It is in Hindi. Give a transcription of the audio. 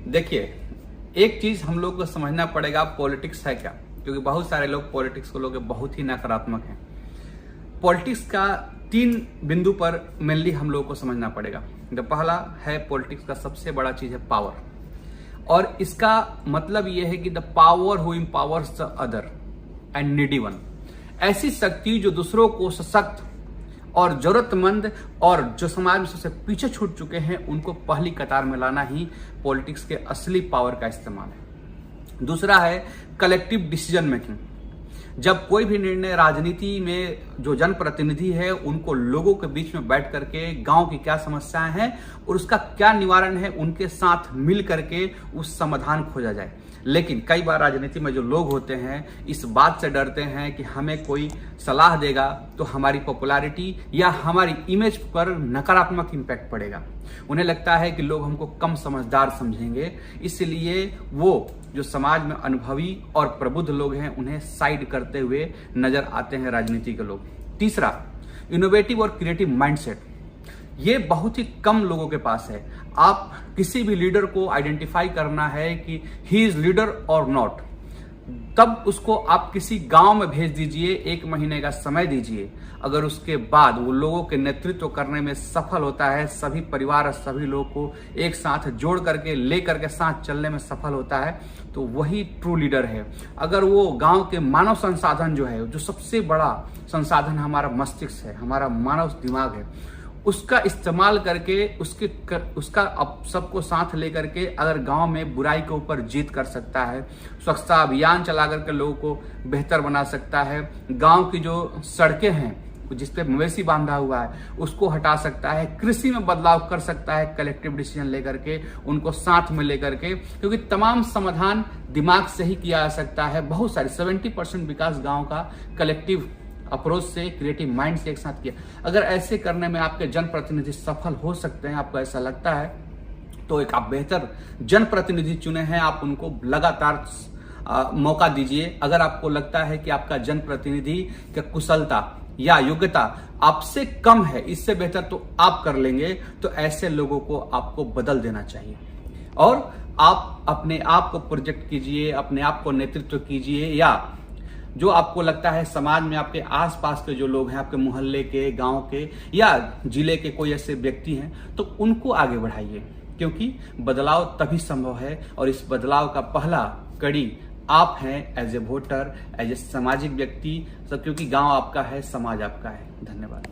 देखिए, एक चीज हम लोग को समझना पड़ेगा, पॉलिटिक्स है क्या, क्योंकि बहुत सारे लोग पॉलिटिक्स को लोग बहुत ही नकारात्मक हैं। पॉलिटिक्स का 3 बिंदु पर मेनली हम लोगों को समझना पड़ेगा। जो पहला है, पॉलिटिक्स का सबसे बड़ा चीज है पावर, और इसका मतलब यह है कि the power who empowers the other and needy one. ऐसी शक्ति जो दूसरों को सशक्त और जरूरतमंद और जो समाज में सबसे पीछे छूट चुके हैं उनको पहली कतार में लाना ही पॉलिटिक्स के असली पावर का इस्तेमाल है। दूसरा है कलेक्टिव डिसीजन मेकिंग। जब कोई भी निर्णय राजनीति में जो जनप्रतिनिधि है उनको लोगों के बीच में बैठ करके गांव की क्या समस्याएं हैं और उसका क्या निवारण है उनके साथ मिल करके उस समाधान खोजा जाए। लेकिन कई बार राजनीति में जो लोग होते हैं इस बात से डरते हैं कि हमें कोई सलाह देगा तो हमारी पॉपुलैरिटी या हमारी इमेज पर नकारात्मक इम्पैक्ट पड़ेगा। उन्हें लगता है कि लोग हमको कम समझदार समझेंगे, इसलिए वो जो समाज में अनुभवी और प्रबुद्ध लोग हैं उन्हें साइड करते हुए नजर आते हैं राजनीति के लोग। तीसरा, इनोवेटिव और क्रिएटिव माइंडसेट। ये बहुत ही कम लोगों के पास है। आप किसी भी लीडर को आइडेंटिफाई करना है कि ही इज लीडर और नॉट, तब उसको आप किसी गांव में भेज दीजिए, 1 महीने का समय दीजिए। अगर उसके बाद वो लोगों के नेतृत्व करने में सफल होता है, सभी परिवार और सभी लोगों को एक साथ जोड़ करके लेकर के साथ चलने में सफल होता है, तो वही ट्रू लीडर है। अगर वो गांव के मानव संसाधन जो है, जो सबसे बड़ा संसाधन हमारा मस्तिष्क है, हमारा मानव दिमाग है, उसका इस्तेमाल करके उसका सबको साथ लेकर के अगर गांव में बुराई के ऊपर जीत कर सकता है, स्वच्छता अभियान चला करके लोगों को बेहतर बना सकता है, गांव की जो सड़कें हैं जिसपे मवेशी बांधा हुआ है उसको हटा सकता है, कृषि में बदलाव कर सकता है कलेक्टिव डिसीजन लेकर के, उनको साथ में लेकर के, क्योंकि तमाम समाधान दिमाग से ही किया जा सकता है। बहुत सारे 70% विकास गांव का कलेक्टिव अप्रोच से, क्रिएटिव माइंड से एक साथ किया। अगर ऐसे करने में आपके जनप्रतिनिधि सफल हो सकते हैं, आपको ऐसा लगता है, तो एक आप बेहतर जनप्रतिनिधि चुने हैं, आप उनको लगातार मौका दीजिए। अगर आपको लगता है कि आपका जनप्रतिनिधि की कुशलता या योग्यता आपसे कम है, इससे बेहतर तो आप कर लेंगे, तो ऐसे लोगों को आपको बदल देना चाहिए और आप अपने आप को प्रोजेक्ट कीजिए, अपने आप को नेतृत्व कीजिए, या जो आपको लगता है समाज में आपके आसपास के जो लोग हैं, आपके मोहल्ले के, गांव के या जिले के कोई ऐसे व्यक्ति हैं, तो उनको आगे बढ़ाइए, क्योंकि बदलाव तभी संभव है और इस बदलाव का पहला कड़ी आप हैं as a voter, as a सामाजिक व्यक्ति, सब, क्योंकि गांव आपका है, समाज आपका है। धन्यवाद।